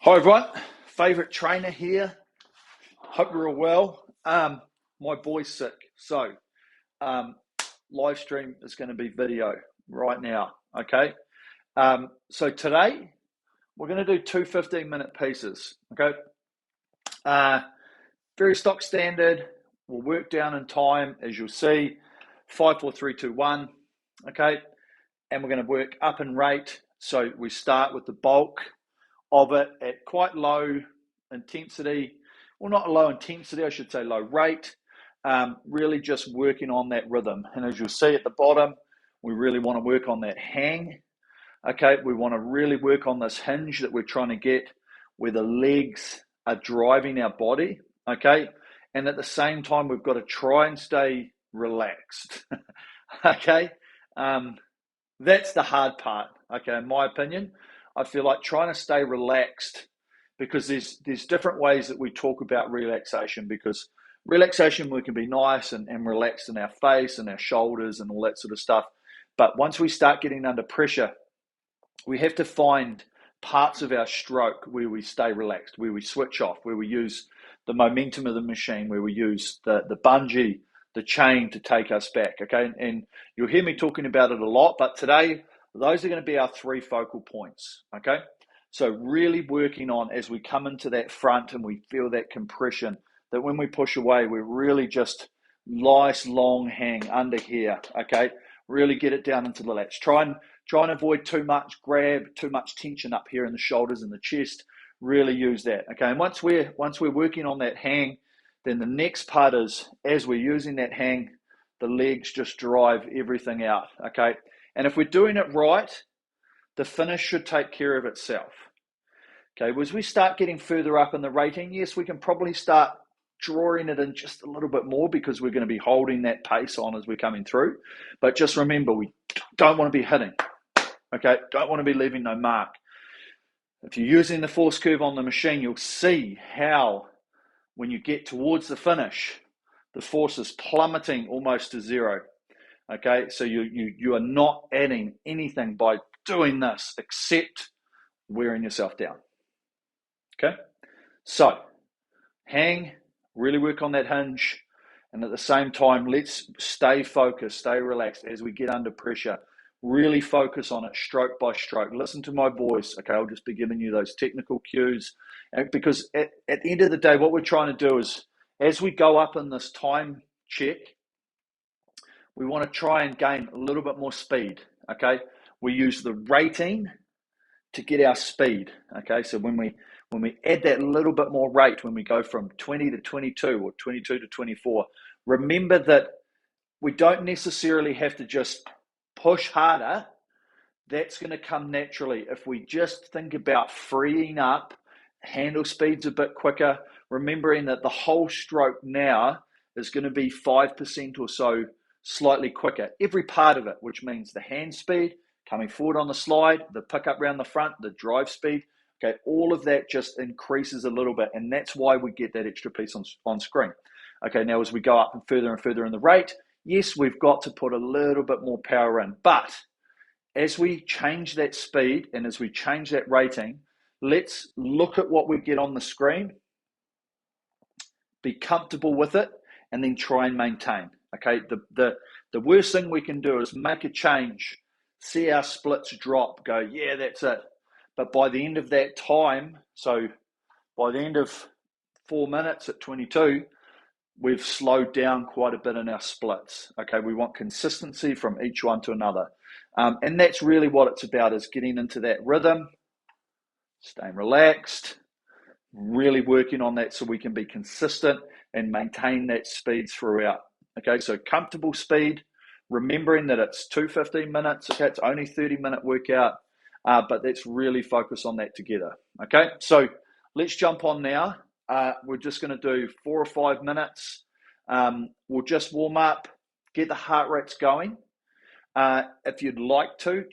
Hi everyone, favourite trainer here. Hope you're all well. My boy's sick, so live stream is going to be video right now. Okay. So today we're going to do two 15-minute pieces. Okay. Very stock standard. We'll work down in time, as you'll see. 5, 4, 3, 2, 1. Okay, and we're going to work up in rate. So we start with the bulk of it at quite low intensity. Well, not low intensity, I should say low rate. Really just working on that rhythm. And as you'll see at the bottom, we really want to work on that hang. Okay, we want to really work on this hinge that we're trying to get where the legs are driving our body. Okay, and at the same time, we've got to try and stay relaxed. Okay, that's the hard part. Okay, in my opinion, I feel like trying to stay relaxed, because there's different ways that we talk about relaxation, because relaxation, we can be nice and relaxed in our face and our shoulders and all that sort of stuff. But once we start getting under pressure, we have to find parts of our stroke where we stay relaxed, where we switch off, where we use the momentum of the machine, where we use the bungee, the chain to take us back. Okay, and you'll hear me talking about it a lot, but today those are going to be our 3 focal points. Okay, so really working on, as we come into that front and we feel that compression, that when we push away, we're really just nice long hang under here. Okay, really get it down into the lats. Try and avoid too much grab, too much tension up here in the shoulders and the chest. Really use that. Okay, and once we're working on that hang, then the next part is, as we're using that hang, the legs just drive everything out. Okay, and if we're doing it right, the finish should take care of itself. Okay, as we start getting further up in the rating, yes, we can probably start drawing it in just a little bit more, because we're going to be holding that pace on as we're coming through. But just remember, we don't want to be hitting. Okay, don't want to be leaving no mark. If you're using the force curve on the machine, you'll see how when you get towards the finish, the force is plummeting almost to zero. Okay, so you are not adding anything by doing this except wearing yourself down. Okay, so hang, really work on that hinge, and at the same time, let's stay focused, stay relaxed as we get under pressure. Really focus on it stroke by stroke. Listen to my voice. Okay, I'll just be giving you those technical cues, because at the end of the day, what we're trying to do is, as we go up in this time check, we want to try and gain a little bit more speed. Okay, we use the rating to get our speed. Okay, so when we add that little bit more rate, when we go from 20 to 22 or 22 to 24, remember that we don't necessarily have to just push harder. That's going to come naturally if we just think about freeing up, handle speeds a bit quicker, remembering that the whole stroke now is going to be 5% or so slightly quicker, every part of it, which means the hand speed, coming forward on the slide, the pickup around the front, the drive speed. Okay, all of that just increases a little bit, and that's why we get that extra piece on screen. Okay, now as we go up and further in the rate, yes, we've got to put a little bit more power in, but as we change that speed and as we change that rating, let's look at what we get on the screen, be comfortable with it, and then try and maintain. Okay, the worst thing we can do is make a change, see our splits drop, go, yeah, that's it. But by the end of that time, so by the end of 4 minutes at 22, we've slowed down quite a bit in our splits. Okay, we want consistency from each one to another. And that's really what it's about, is getting into that rhythm, staying relaxed, really working on that so we can be consistent and maintain that speed throughout. Okay, so comfortable speed, remembering that it's 15 minutes. Okay, it's only 30-minute workout, but let's really focus on that together. Okay, so let's jump on now. We're just going to do 4 or 5 minutes. We'll just warm up, get the heart rates going. If you'd like to,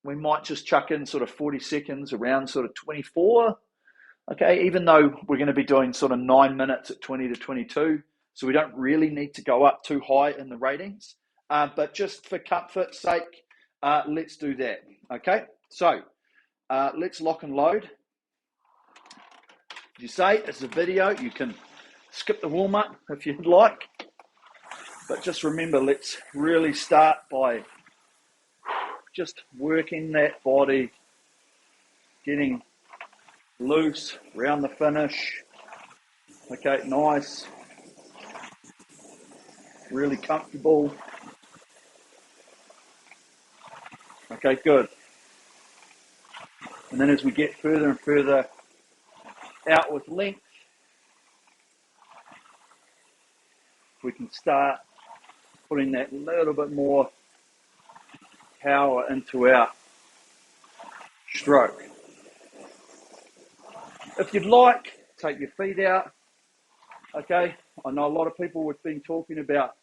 we might just chuck in sort of 40 seconds around sort of 24. Okay, even though we're going to be doing sort of 9 minutes at 20 to 22, so we don't really need to go up too high in the ratings. But just for comfort's sake, let's do that. Okay, so let's lock and load. you say, it's a video. You can skip the warm-up if you'd like. But just remember, let's really start by just working that body, getting loose around the finish. Okay, nice. Really comfortable. Okay, good. And then as we get further and further out with length, we can start putting that little bit more power into our stroke. If you'd like, take your feet out. Okay, I know a lot of people have been talking about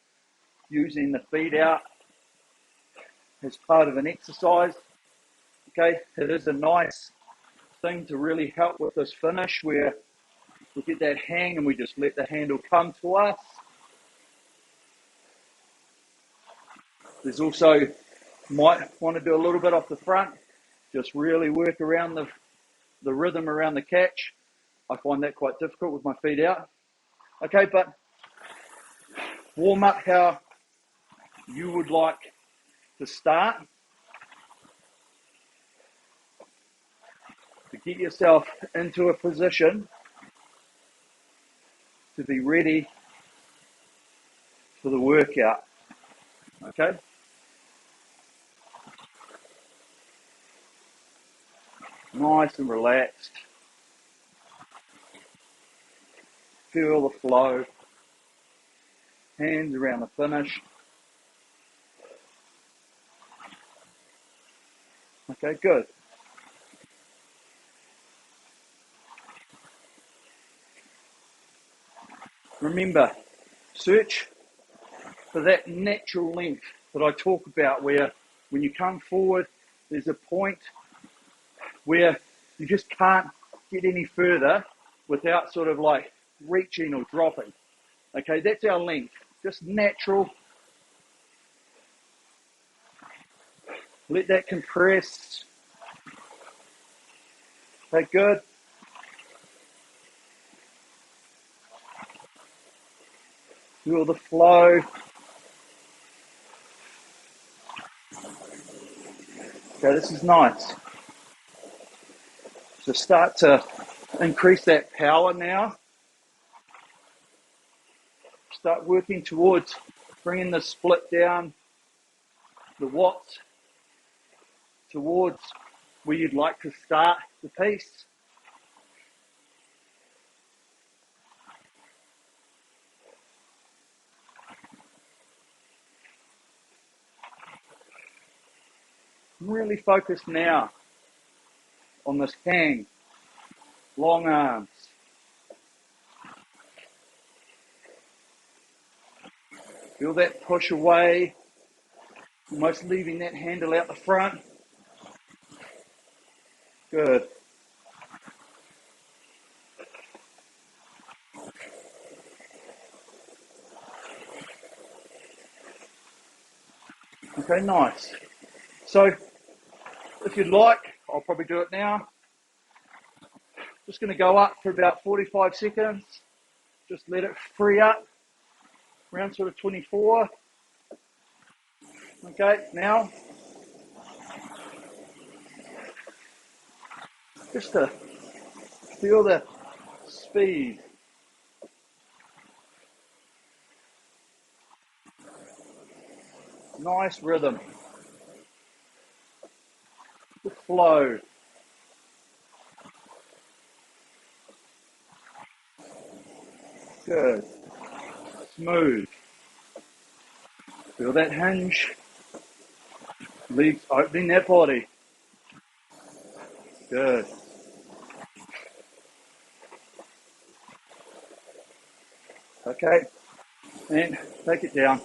using the feet out as part of an exercise. Okay, it is a nice thing to really help with this finish where we get that hang and we just let the handle come to us. There's also, might want to do a little bit off the front, just really work around the rhythm around the catch. I find that quite difficult with my feet out. Okay, but warm up how you would like to start to get yourself into a position to be ready for the workout. Okay? Nice and relaxed. Feel the flow. Hands around the finish. Okay, good. Remember, search for that natural length that I talk about where when you come forward, there's a point where you just can't get any further without sort of like reaching or dropping. Okay, that's our length. Just natural. Let that compress. Okay, good. Feel the flow. Okay, this is nice. So start to increase that power now. Start working towards bringing the split down, the watts, towards where you'd like to start the piece. Really focus now on this hang, long arms. Feel that push away, almost leaving that handle out the front. Good. Okay, nice. So, if you'd like, I'll probably do it now. Just going to go up for about 45 seconds. Just let it free up, around sort of 24. Okay, now, just to feel the speed. Nice rhythm. The flow. Good. Smooth. Feel that hinge. Legs opening that body. Good. Okay. And take it down.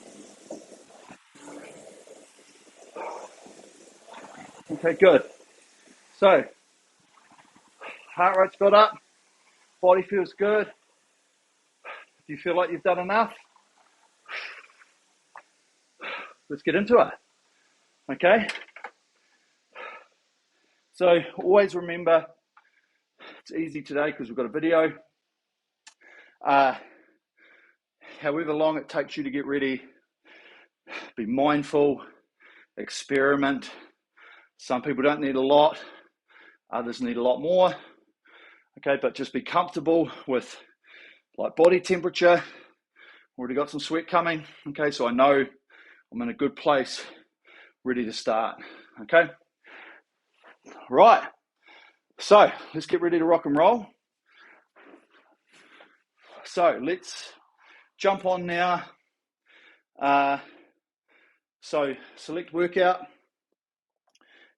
Okay, good. So, heart rate's got up. Body feels good. Do you feel like you've done enough? Let's get into it. Okay? So, always remember It's easy today because we've got a video. However long it takes you to get ready, be mindful, experiment. Some people don't need a lot, others need a lot more. Okay, but just be comfortable with like body temperature. Already got some sweat coming. Okay, so I know I'm in a good place, ready to start. Okay, right. So let's get ready to rock and roll. So let's jump on now. So select workout,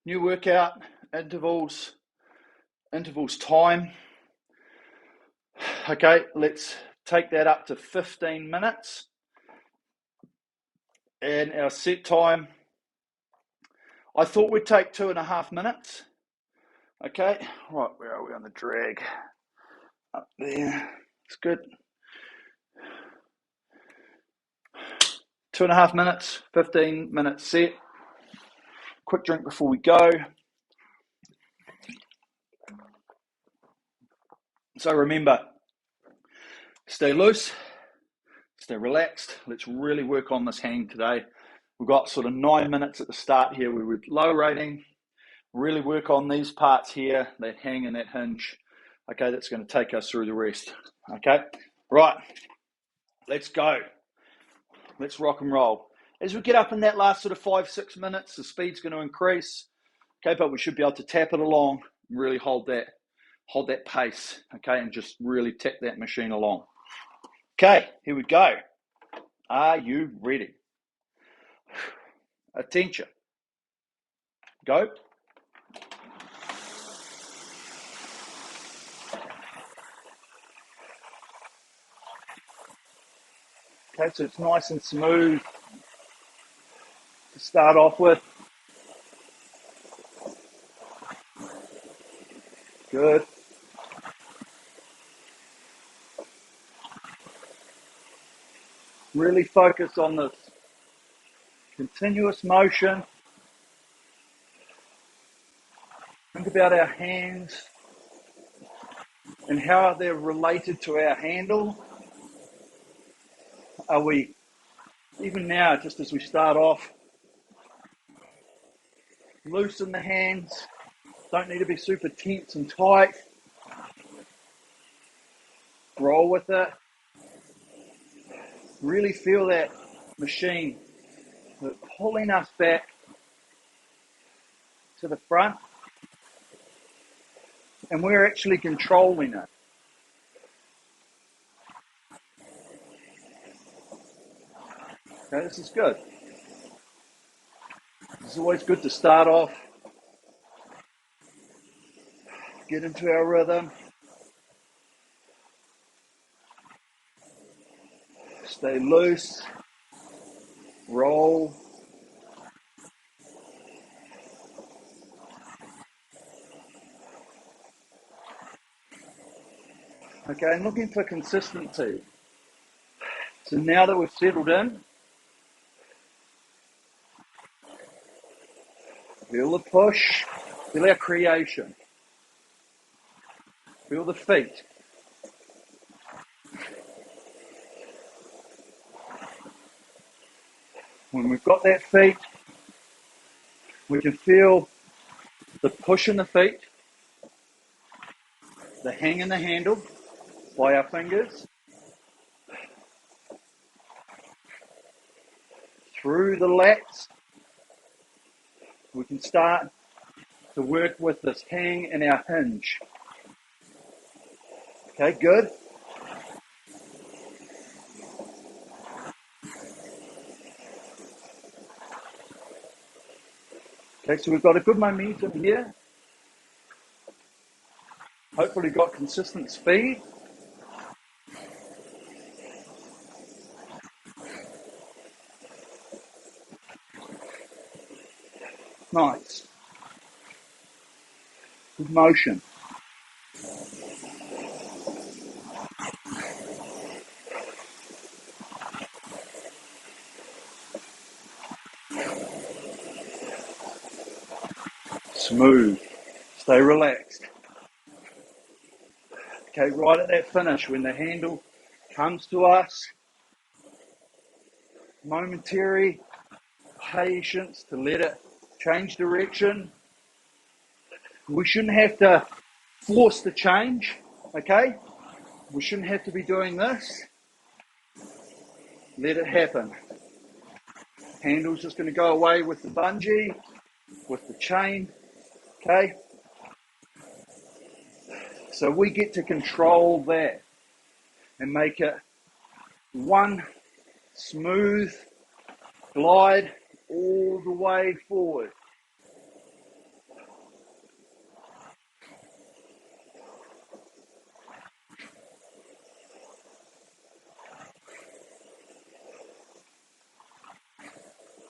new workout, intervals time. Okay, let's take that up to 15 minutes. And our set time, I thought we'd take 2.5 minutes. Okay, right, where are we on the drag? Up there, it's good. 2.5 minutes, 15 minutes set. Quick drink before we go. So remember, stay loose, stay relaxed. Let's really work on this hang today. We've got sort of 9 minutes at the start here. We were low rating. Really work on these parts here, that hang and that hinge. Okay, that's going to take us through the rest. Okay, right, let's go. Let's rock and roll. As we get up in that last sort of 5-6 minutes, the speed's going to increase. Okay, but we should be able to tap it along and really hold that pace. Okay, and just really tap that machine along. Okay, here we go. Are you ready? Attention. Go. Okay, so it's nice and smooth to start off with. Good. Really focus on this continuous motion. Think about our hands and how they're related to our handle. Are we, even now, just as we start off, loosen the hands, don't need to be super tense and tight. Roll with it. Really feel that machine pulling us back to the front, and we're actually controlling it. Okay, this is good. It's always good to start off, get into our rhythm, stay loose, roll. Okay, and looking for consistency. So now that we've settled in, feel the push, feel our creation, feel the feet. When we've got that feet, we can feel the push in the feet, the hang in the handle by our fingers, through the lats. We can start to work with this hang and our hinge. Okay, good. Okay, so we've got a good momentum here. Hopefully got consistent speed. Nice. Good motion. Smooth. Stay relaxed. Okay, right at that finish, when the handle comes to us, momentary patience to let it change direction. We shouldn't have to force the change, okay? We shouldn't have to be doing this. Let it happen. Handle's just going to go away with the bungee, with the chain, okay? So we get to control that and make it one smooth glide all the way forward.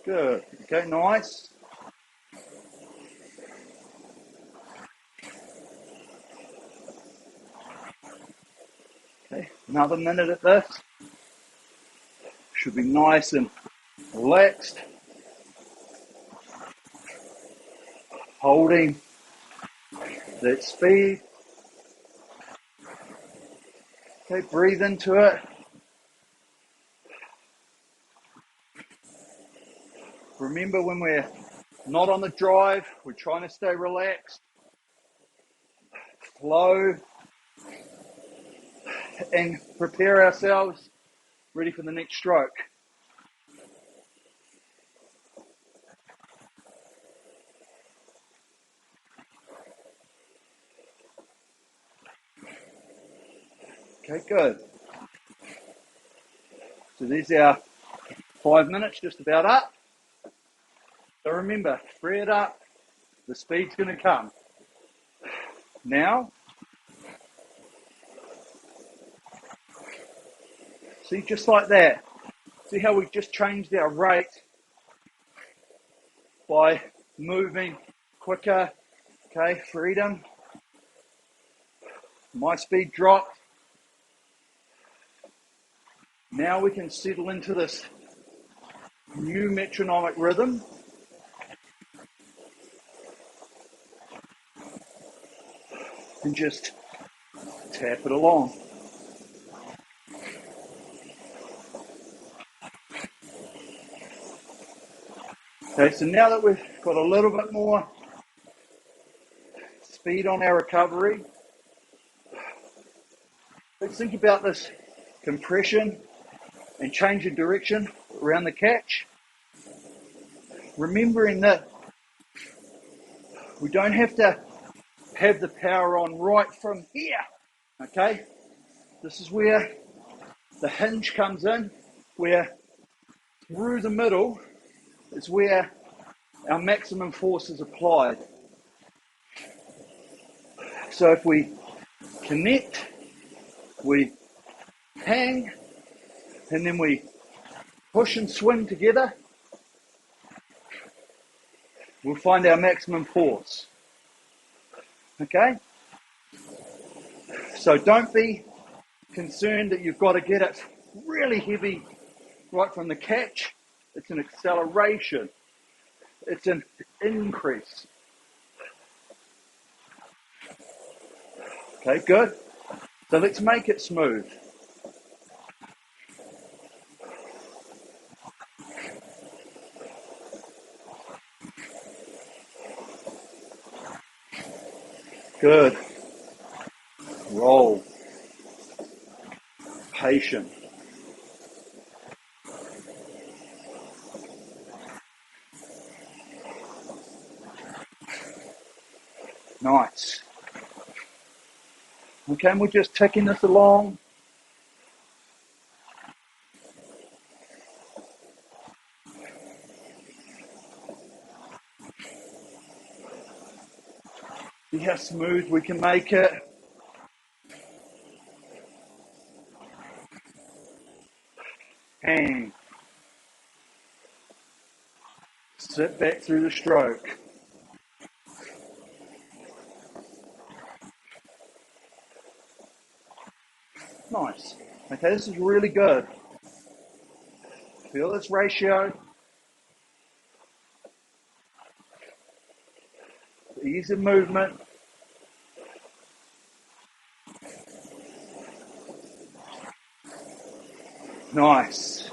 Good. Okay, nice. Okay, another minute at this. Should be nice and relaxed. Holding that speed. Okay, breathe into it. Remember, when we're not on the drive, we're trying to stay relaxed, flow, and prepare ourselves ready for the next stroke. Okay, good. So there's our 5 minutes, just about up. So remember, free it up, the speed's going to come. Now, see, just like that. See how we've just changed our rate by moving quicker. Okay, freedom. My speed dropped. Now we can settle into this new metronomic rhythm. And just tap it along. Okay, so now that we've got a little bit more speed on our recovery, let's think about this compression and change of direction around the catch. Remembering that we don't have to have the power on right from here, okay? This is where the hinge comes in, where through the middle is where our maximum force is applied. So if we connect, we hang, and then we push and swing together, we'll find our maximum force. Okay? So don't be concerned that you've got to get it really heavy right from the catch. It's an acceleration. It's an increase. Okay, good. So let's make it smooth. Good. Roll. Patient. Nice. Okay, and we're just ticking this along. See how smooth we can make it. Hang. Sit back through the stroke. Nice. Okay, this is really good. Feel this ratio. Ease of movement. Nice.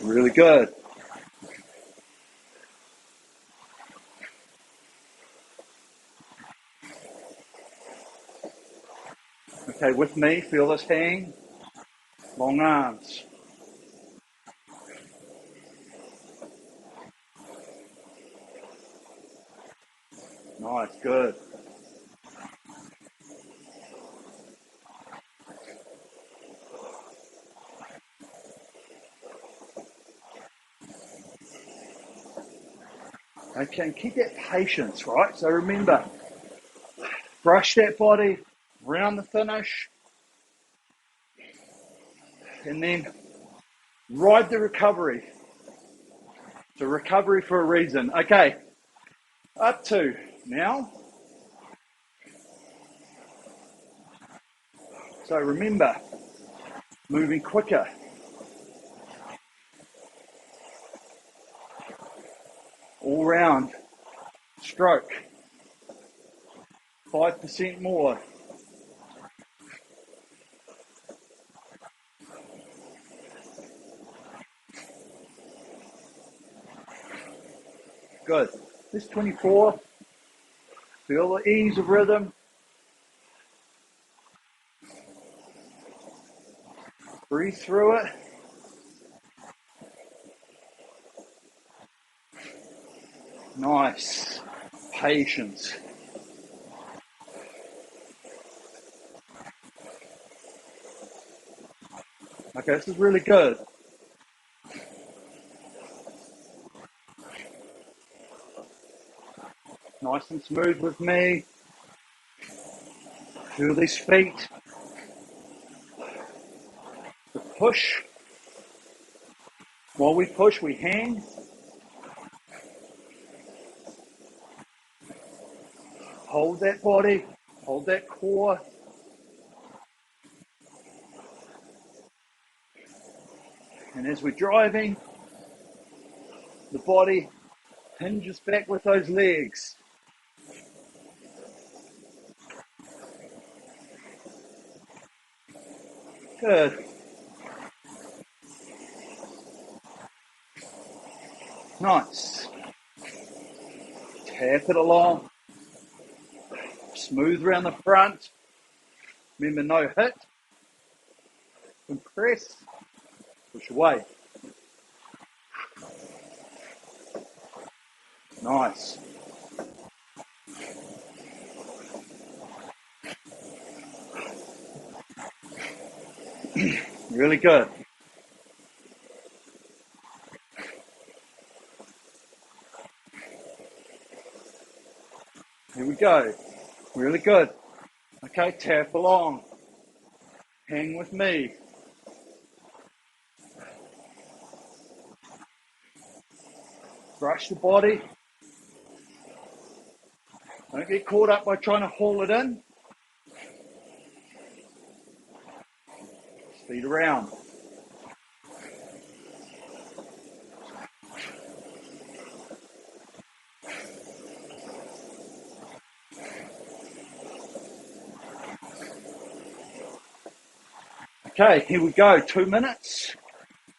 Really good. Okay, with me, feel this hang. Long arms. Nice, good. Okay, and keep that patience, right? So remember, brush that body around the finish, and then ride the recovery. It's a recovery for a reason. Okay, up to now. So remember, moving quicker. All round stroke. 5% more. Good. This 24. Feel the ease of rhythm. Breathe through it. Nice. Patience. Okay, this is really good. Nice and smooth with me. Feel these feet. The push. While we push, we hang. Hold that body. Hold that core. And as we're driving, the body hinges back with those legs. Good. Nice. Tap it along. Smooth around the front. Remember, no hit. Compress. Push away. Nice. Really good. Here we go. Really good. Okay, tap along. Hang with me. Brush the body. Don't get caught up by trying to haul it in. Speed around. Okay, here we go. 2 minutes.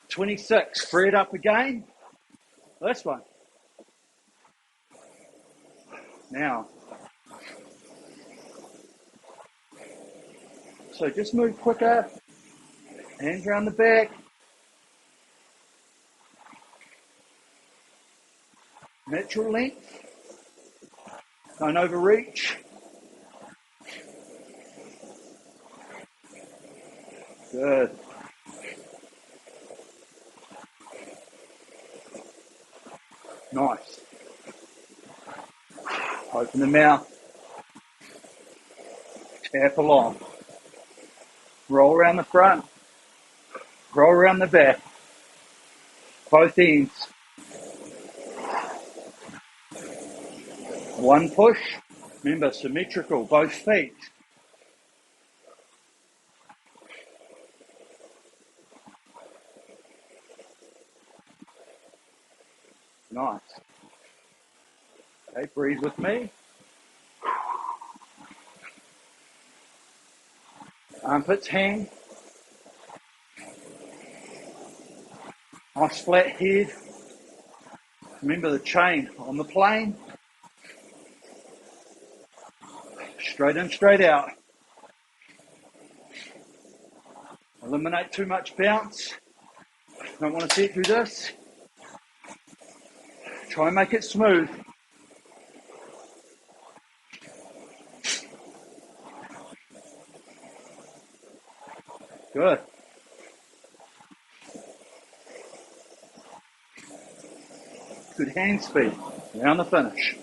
26. Free it up again. This one. Now. So just move quicker. Hands around the back. Natural length. Don't overreach. Good. Nice. Open the mouth. Tap along. Roll around the front. Roll around the back. Both ends. One push. Remember, symmetrical, both feet. Nice. Okay, breathe with me. Armpits hang. Nice flat head. Remember the chain on the plane. Straight in, straight out. Eliminate too much bounce. Don't want to see it through this. Try and make it smooth. Good. Good hand speed. Around the finish.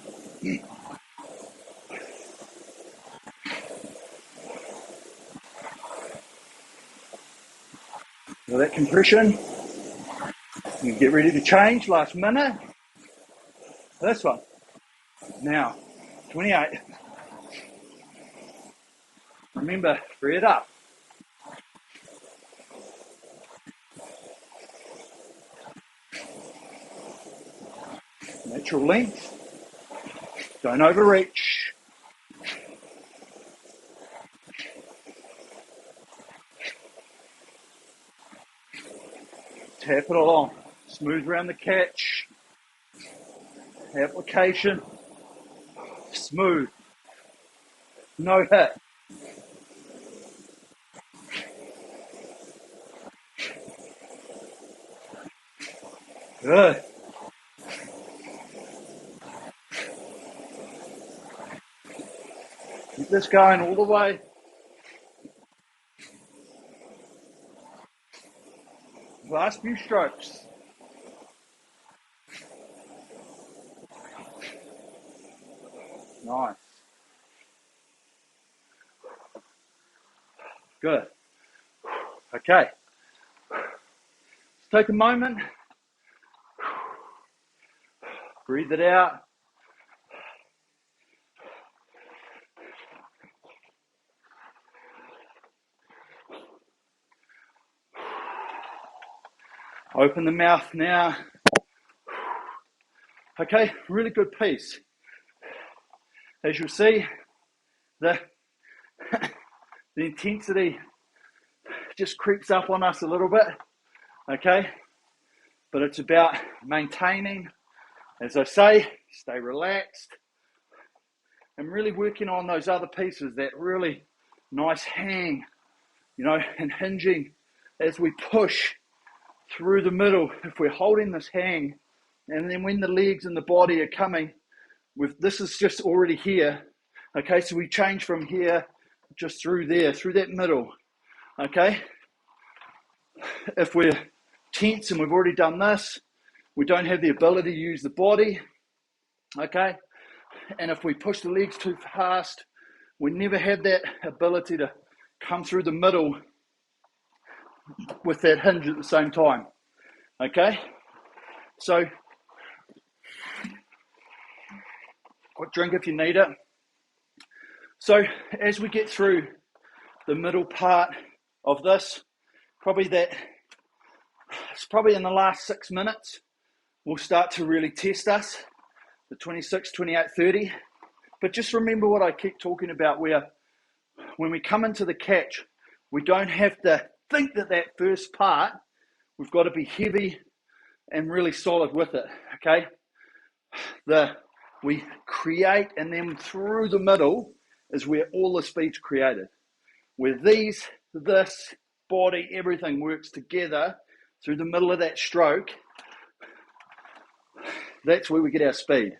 Feel that compression. You get ready to change, last minute. This one. Now, 28. Remember, free it up. Natural length. Don't overreach. Tap it along. Smooth around the catch. Application. Smooth. No hit. Good. Keep this going all the way. Last few strokes. Nice. Good. Okay. Let's take a moment. Breathe it out. Open the mouth now. Okay, really good piece. As you'll see, the intensity just creeps up on us a little bit, okay? But it's about maintaining, as I say, stay relaxed, and really working on those other pieces, that really nice hang, and hinging as we push through the middle. If we're holding this hang, and then when the legs and the body are coming, this is just already here, okay? So we change from here just through there, through that middle, okay? If we're tense and we've already done this, we don't have the ability to use the body, okay? And if we push the legs too fast, we never have that ability to come through the middle with that hinge at the same time, okay? So, drink if you need it. So, as we get through the middle part of this, it's probably in the last 6 minutes, we'll start to really test us, the 26, 28, 30. But just remember what I keep talking about, where when we come into the catch, we don't have to think that first part, we've got to be heavy and really solid with it, okay? We create, and then through the middle is where all the speed's created. Where this, body, everything works together through the middle of that stroke, that's where we get our speed,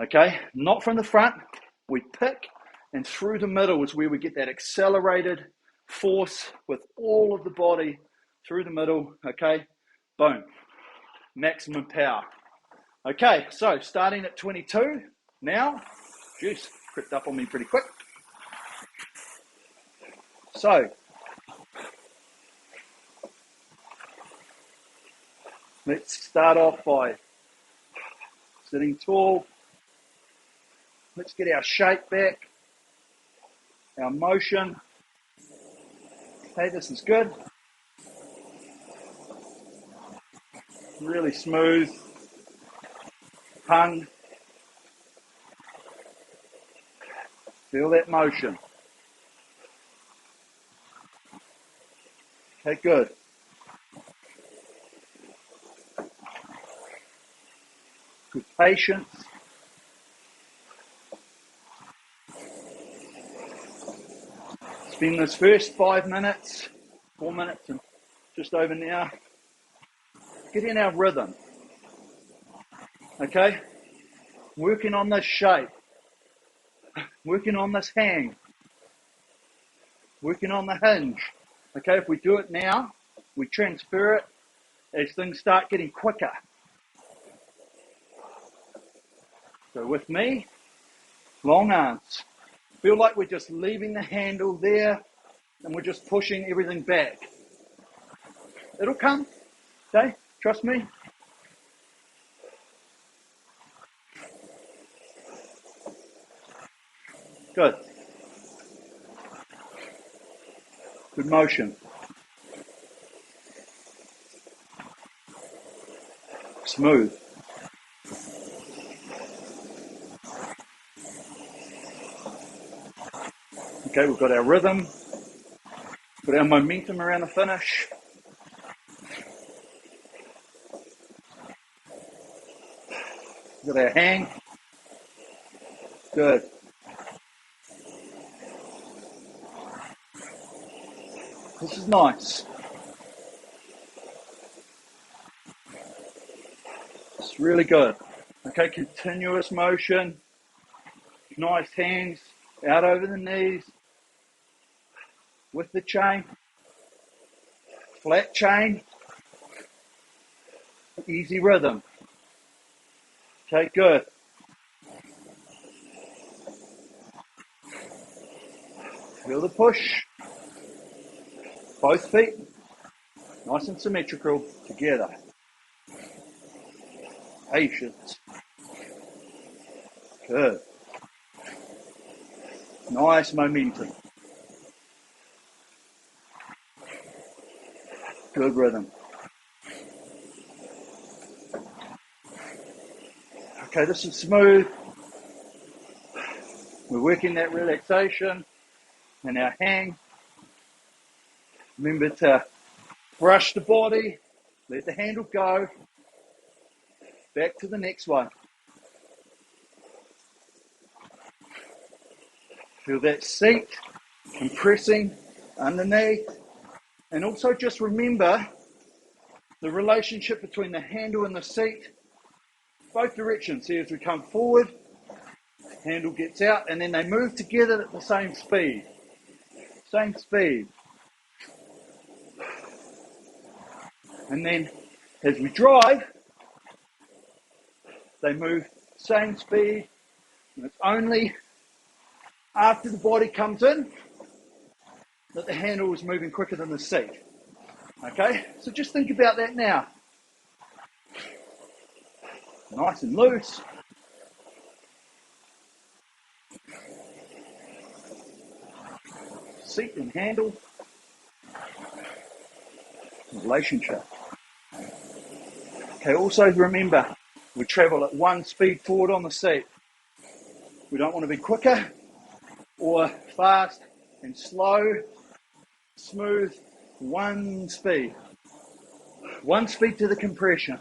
okay? Not from the front, we pick, and through the middle is where we get that accelerated force with all of the body through the middle, okay? Boom, maximum power. Okay, so starting at 22 now. Jeez, crept up on me pretty quick. So, let's start off by sitting tall. Let's get our shape back, our motion. Okay, this is good. Really smooth. Tongue. Feel that motion. Okay, good. Good patience. Spend this first 5 minutes, 4 minutes and just over now, get in our rhythm. Okay? Working on this shape. Working on this hang. Working on the hinge. Okay, if we do it now, we transfer it as things start getting quicker. So with me, long arms. Feel like we're just leaving the handle there and we're just pushing everything back. It'll come, okay? Trust me. Good. Good motion. Smooth. Okay, we've got our rhythm, got our momentum around the finish. We've got our hang. Good. This is nice. It's really good. Okay, continuous motion. Nice hands out over the knees. With the chain. Flat chain. Easy rhythm. Okay, good. Feel the push. Both feet nice and symmetrical together. Patience. Good. Nice momentum. Good rhythm. Okay, this is smooth. We're working that relaxation and our hang. Remember to brush the body, let the handle go. Back to the next one. Feel that seat compressing underneath. And also just remember the relationship between the handle and the seat, both directions. See, as we come forward, handle gets out, and then they move together at the same speed. Same speed. And then as we drive, they move same speed. And it's only after the body comes in that the handle is moving quicker than the seat. Okay, so just think about that now. Nice and loose. Seat and handle. Relationship. Okay, also remember, we travel at one speed forward on the seat. We don't want to be quicker or fast and slow, smooth, one speed. One speed to the compression.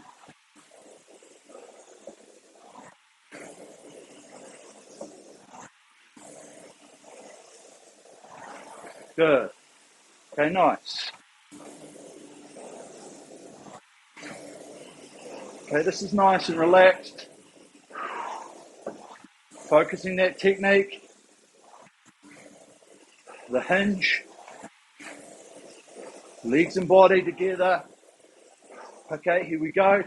Good. Okay, nice. Okay, this is nice and relaxed. Focusing that technique. The hinge. Legs and body together. Okay, here we go.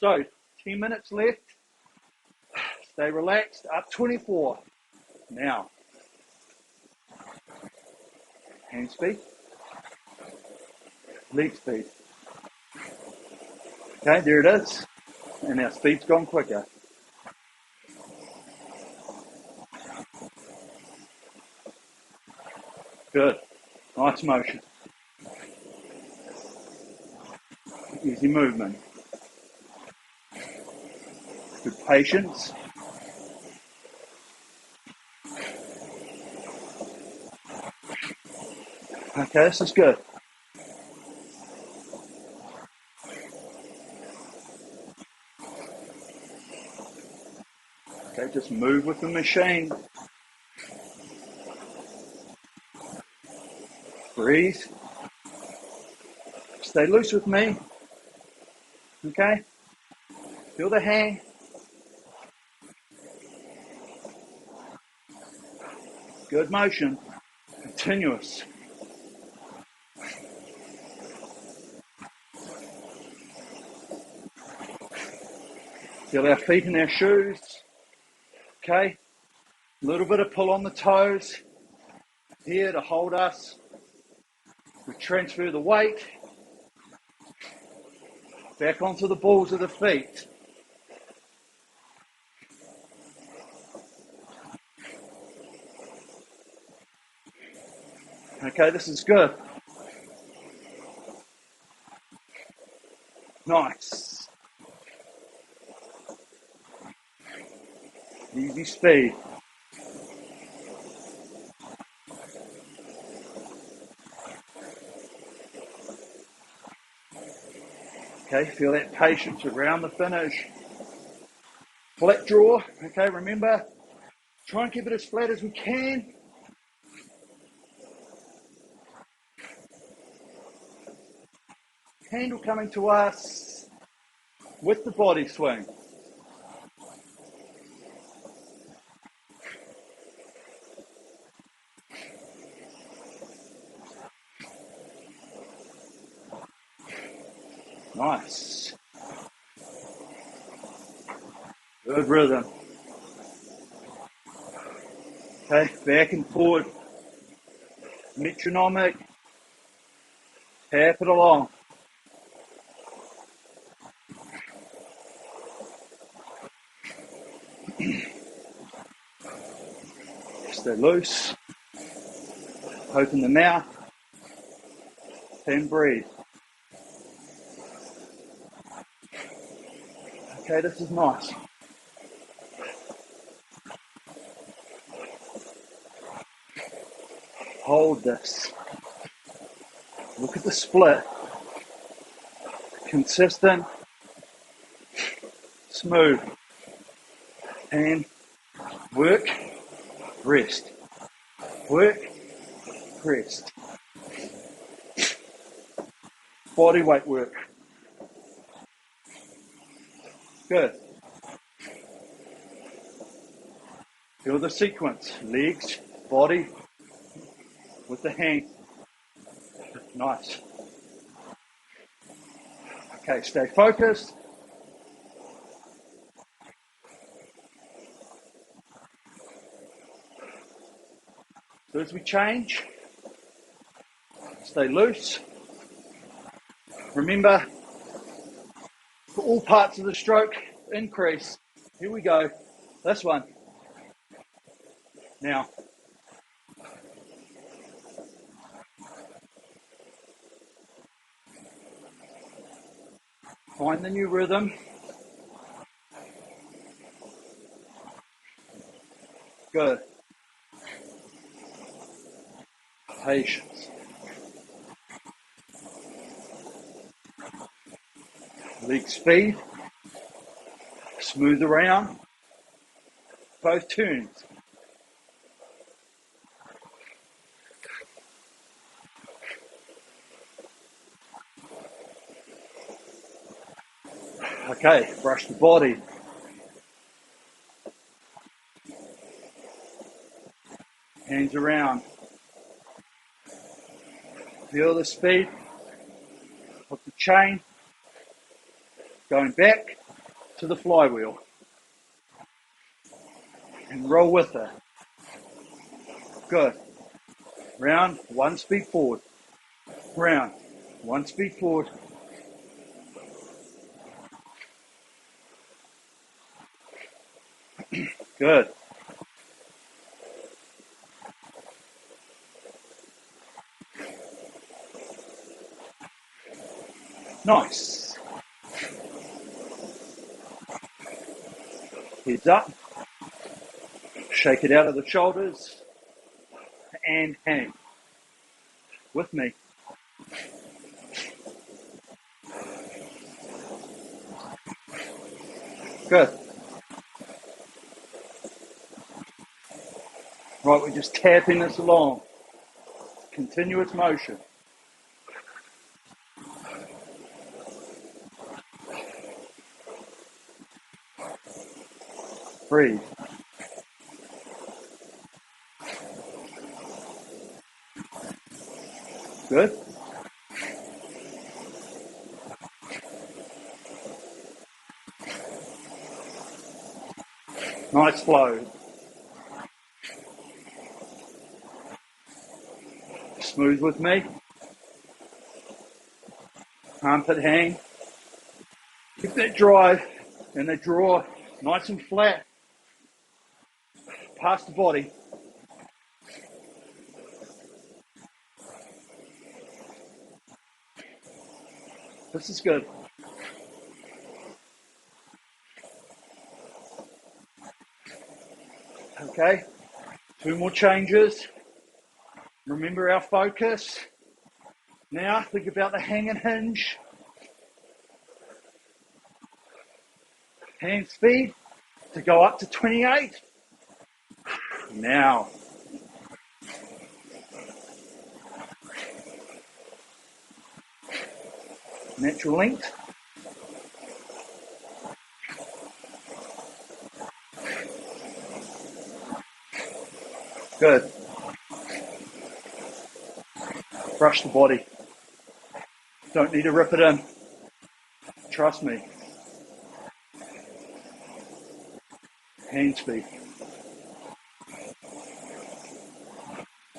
So, 10 minutes left. Stay relaxed. Up 24. Now. Hand speed. Leg speed. Okay, there it is. And our speed's gone quicker. Good. Nice motion. Easy movement. Good patience. Okay, this is good. Okay, just move with the machine. Breathe. Stay loose with me. Okay? Feel the hang. Good motion. Continuous. Feel our feet in our shoes. Okay? A little bit of pull on the toes here to hold us. We transfer the weight back onto the balls of the feet. Okay, this is good. Nice. Easy speed. Okay, feel that patience around the finish. Flat draw. Okay, remember, try and keep it as flat as we can. Handle coming to us with the body swing. Nice. Good rhythm. Okay, back and forward. Metronomic. Tap it along. Stay loose. Open the mouth. And breathe. Okay, this is nice. Hold this. Look at the split. Consistent. Smooth. And work. Rest. Work. Rest. Body weight work. Good. Feel the sequence. Legs, body, with the hang. Nice. Okay, stay focused. So as we change, stay loose. Remember, for all parts of the stroke, increase. Here we go. This one. Now. Find the new rhythm. Good. Patience. Leg speed. Smooth around. Both turns. Okay, brush the body. Hands around. Feel the speed of the chain going back to the flywheel. And roll with it. Good. Round, one speed forward. Round, one speed forward. Good. Nice. Heads up. Shake it out of the shoulders. And hang. With me. Good. Right, we're just tapping this along. Continuous motion. Breathe. Good. Nice flow. Smooth with me. Armpit hang. Keep that drive and that draw nice and flat past the body. This is good. Okay, 2 more changes. Remember our focus. Now think about the hang and hinge. Hand speed to go up to 28. Now. Natural length. Good. Brush the body. Don't need to rip it in. Trust me. Hand speed.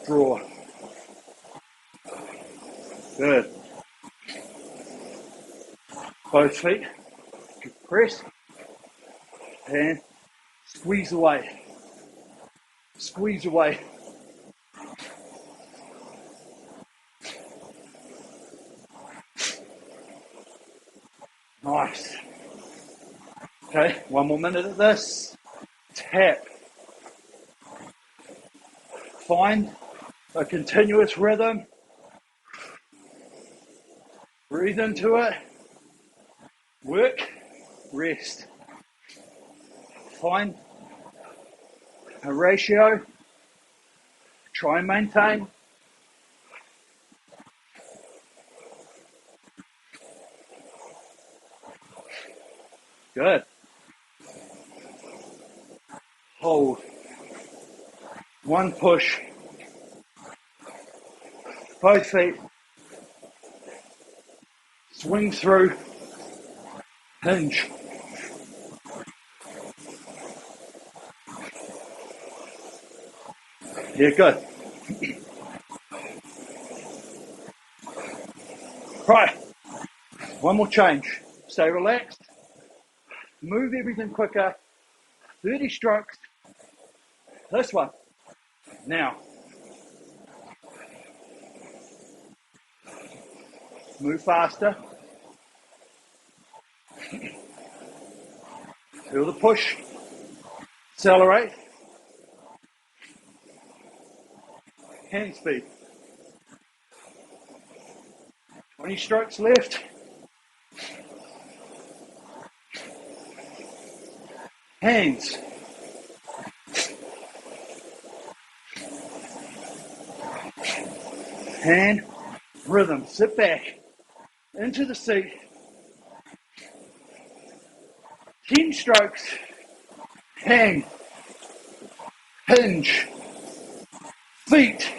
Draw. Good. Both feet. Good press. And squeeze away. Squeeze away. Nice. Okay, 1 more minute of this. Tap. Find a continuous rhythm. Breathe into it. Work. Rest. Find a ratio. Try and maintain. Good. Hold. 1 push. Both feet. Swing through. Hinge. Yeah, good. Right. 1 more change. Stay relaxed. Move everything quicker. 30 strokes. This one. Now. Move faster. Feel the push. Accelerate. Hand speed. 20 strokes left. Hands. Hand. Rhythm. Sit back. Into the seat. 10 strokes. Hang. Hinge. Feet.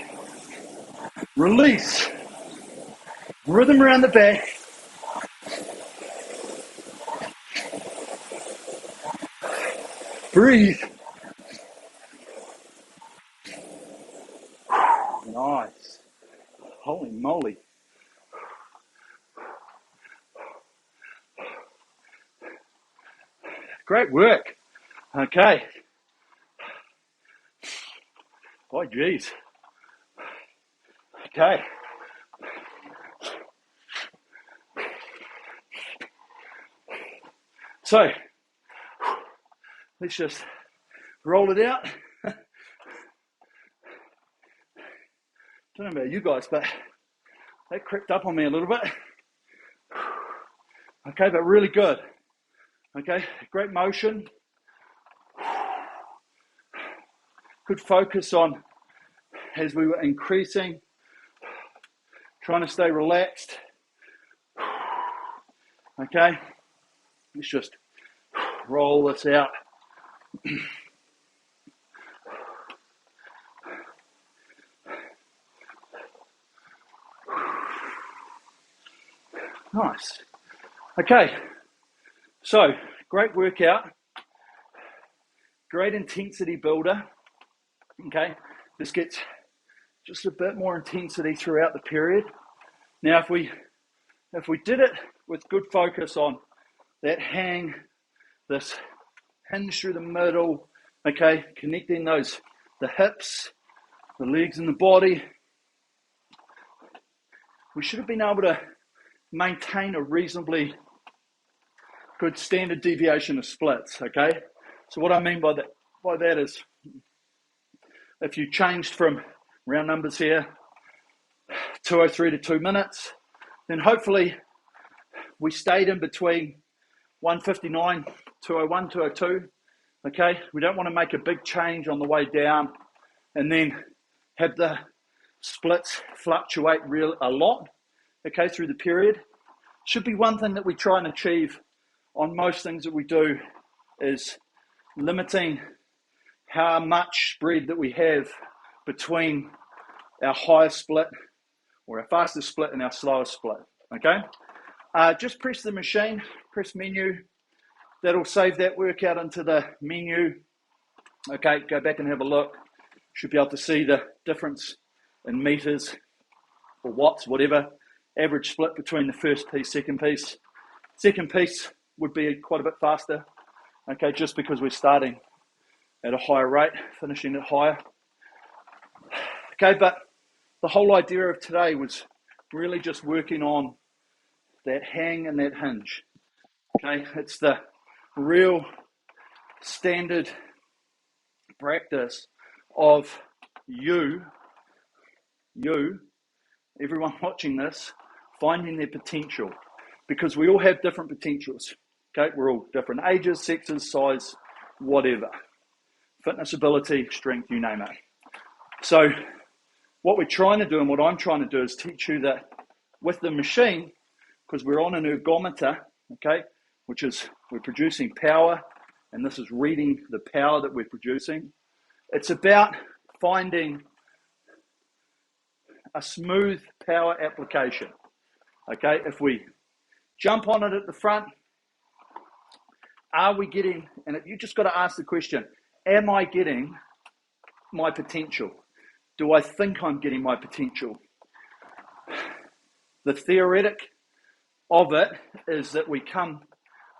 Release. Rhythm around the back. Breathe. Nice. Holy moly. Great work. Okay. Oh, geez. Okay. So, let's just roll it out. Don't know about you guys, but that crept up on me a little bit. Okay, but really good. Okay, great motion. good focus on as we were increasing, trying to stay relaxed. Okay, let's just roll this out. Nice. Okay, so great workout, great intensity builder. Okay, this gets just a bit more intensity throughout the period. Now, if we did it with good focus on that hang, this hinge through the middle, okay, connecting the hips, the legs and the body, we should have been able to maintain a reasonably good standard deviation of splits, okay? So what I mean by that is, if you changed from round numbers here, 203 to 2 minutes, then hopefully we stayed in between 159, 201, 202, okay? We don't want to make a big change on the way down and then have the splits fluctuate a lot, okay, through the period. Should be one thing that we try and achieve on most things that we do is limiting how much spread that we have between our highest split or our fastest split and our slowest split, okay? Just press the machine, press menu. That'll save that workout into the menu. Okay, go back and have a look. Should be able to see the difference in meters or watts, whatever. Average split between the first piece, second piece. Second piece would be quite a bit faster, okay, just because we're starting at a higher rate, finishing at higher. Okay, but the whole idea of today was really just working on that hang and that hinge. Okay, it's the real standard practice of you, everyone watching this, finding their potential, because we all have different potentials. Okay, we're all different ages, sexes, size, whatever, fitness, ability, strength, you name it. So what we're trying to do and what I'm trying to do is teach you that with the machine, because we're on an ergometer, okay, which is we're producing power, and this is reading the power that we're producing. It's about finding a smooth power application. Okay, if we jump on it at the front, are we getting, and you just got to ask the question, am I getting my potential? Do I think I'm getting my potential? The theoretic of it is that we come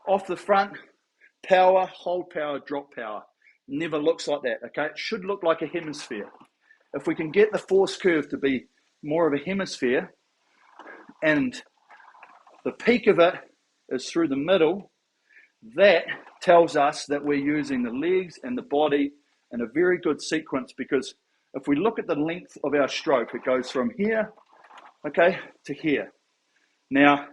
off the front, power, hold power, drop power. Never looks like that, okay? It should look like a hemisphere. If we can get the force curve to be more of a hemisphere, and the peak of it is through the middle, that tells us that we're using the legs and the body in a very good sequence, because if we look at the length of our stroke, it goes from here, okay, to here. Now,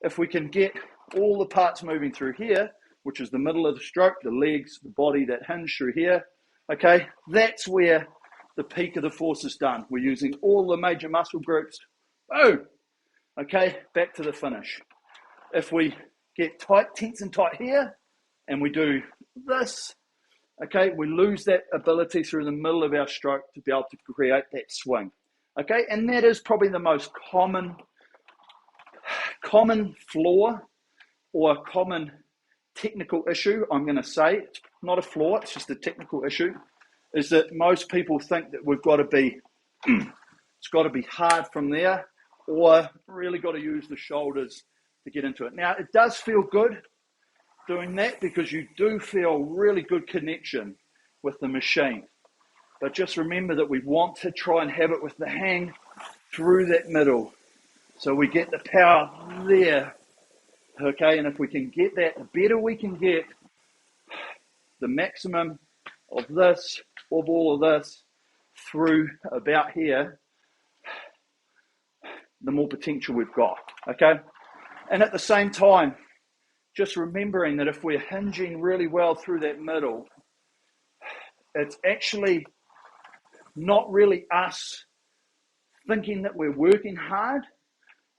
if we can get all the parts moving through here, which is the middle of the stroke, the legs, the body, that hinge through here, okay, that's where the peak of the force is done. We're using all the major muscle groups. Boom! Okay, back to the finish. If we get tight, tense and tight here, and we do this, okay, we lose that ability through the middle of our stroke to be able to create that swing. Okay, and that is probably the most common flaw or common technical issue, I'm going to say. It's not a flaw, it's just a technical issue, is that most people think that we've got to be, it's got to be hard from there, or really got to use the shoulders to get into it. Now, it does feel good doing that because you do feel really good connection with the machine. But just remember that we want to try and have it with the hang through that middle, so we get the power there, okay? And if we can get that, the better we can get the maximum of this, of all of this, through about here, the more potential we've got, okay? And at the same time, just remembering that if we're hinging really well through that middle, it's actually not really us thinking that we're working hard.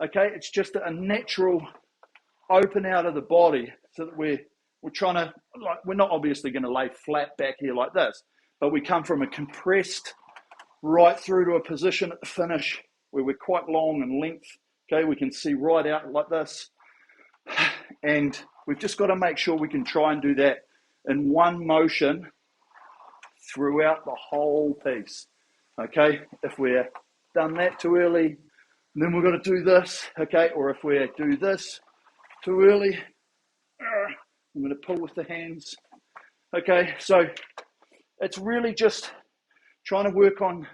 Okay, it's just a natural open out of the body, so that we're trying to, like, we're not obviously going to lay flat back here like this, but we come from a compressed right through to a position at the finish where we're quite long in length. Okay, we can see right out like this, and we've just got to make sure we can try and do that in one motion throughout the whole piece. Okay, if we're done that too early, then we've got to do this. Okay, or if we do this too early, I'm going to pull with the hands. Okay, so it's really just trying to work on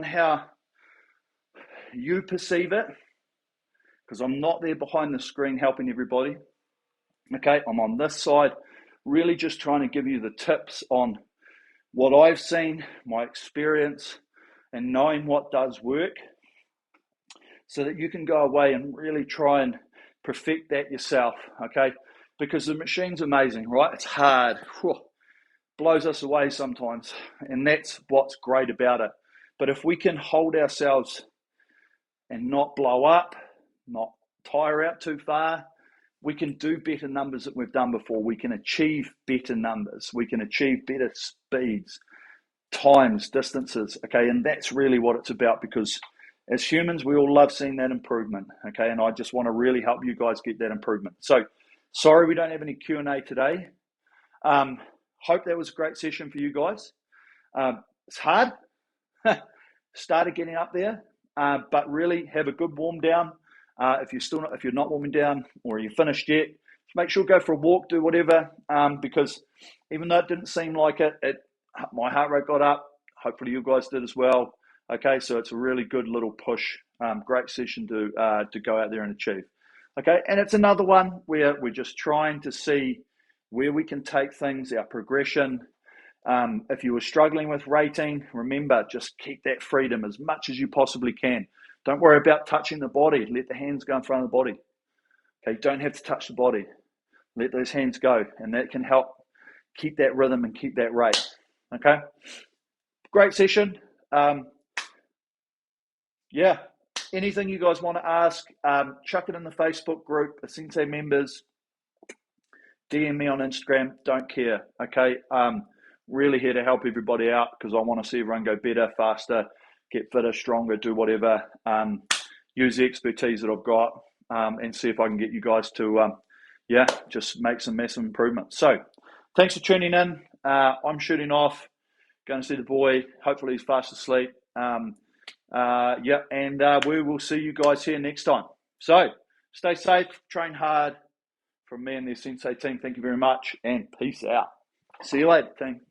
how you perceive it, because I'm not there behind the screen helping everybody. Okay, I'm on this side, really just trying to give you the tips on what I've seen, my experience, and knowing what does work, so that you can go away and really try and perfect that yourself. Okay, because the machine's amazing, right? It's hard. Whew. Blows us away sometimes, and that's what's great about it. But if we can hold ourselves and not blow up, not tire out too far, we can do better numbers than we've done before. We can achieve better numbers. We can achieve better speeds, times, distances. Okay, and that's really what it's about, because as humans, we all love seeing that improvement. Okay, and I just want to really help you guys get that improvement. So, sorry we don't have any Q&A today. Hope that was a great session for you guys. It's hard. Started getting up there, but really have a good warm down. If you're not warming down, or you're finished yet, make sure go for a walk, do whatever. Because even though it didn't seem like it, my heart rate got up. Hopefully you guys did as well. Okay, so it's a really good little push. Great session to go out there and achieve. Okay, and it's another one where we're just trying to see where we can take things, our progression. If you were struggling with rating, remember, just keep that freedom as much as you possibly can. Don't worry about touching the body. Let the hands go in front of the body. Okay, don't have to touch the body. Let those hands go, and that can help keep that rhythm and keep that rate. Okay, great session. Yeah, anything you guys want to ask, chuck it in the Facebook group, the Sensei members, DM me on Instagram, don't care. Okay, really here to help everybody out, because I want to see everyone go better, faster, get fitter, stronger, do whatever. Use the expertise that I've got, and see if I can get you guys to, just make some massive improvements. So, thanks for tuning in. I'm shooting off, going to see the boy. Hopefully he's fast asleep. And we will see you guys here next time. So, stay safe, train hard. From me and the Sensei team, thank you very much, and peace out. See you later, team.